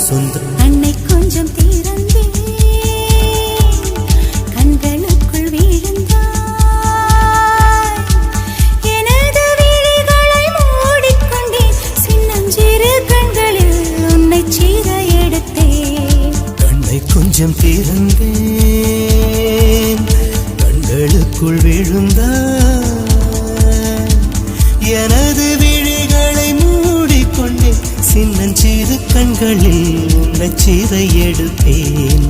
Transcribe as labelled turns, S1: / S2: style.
S1: சொந்தம்.
S2: அன்னை கொஞ்சம் திறந்தே கண்களுக்குள் வீழ்ந்தாய். எனது விழிகளை மூடிக்கொண்டேன், சின்னஞ்சிறு கண்களில் உன்னை சீர எடுத்தேன்.
S1: கண்ணை கொஞ்சம் திறந்தேன், கண்களுக்குள் விழுந்தாய். எனது விழிகளை மூடிக்கொண்டேன், சின்னஞ்சிறு கண்களில் உன்னை சீர எடுத்தேன்.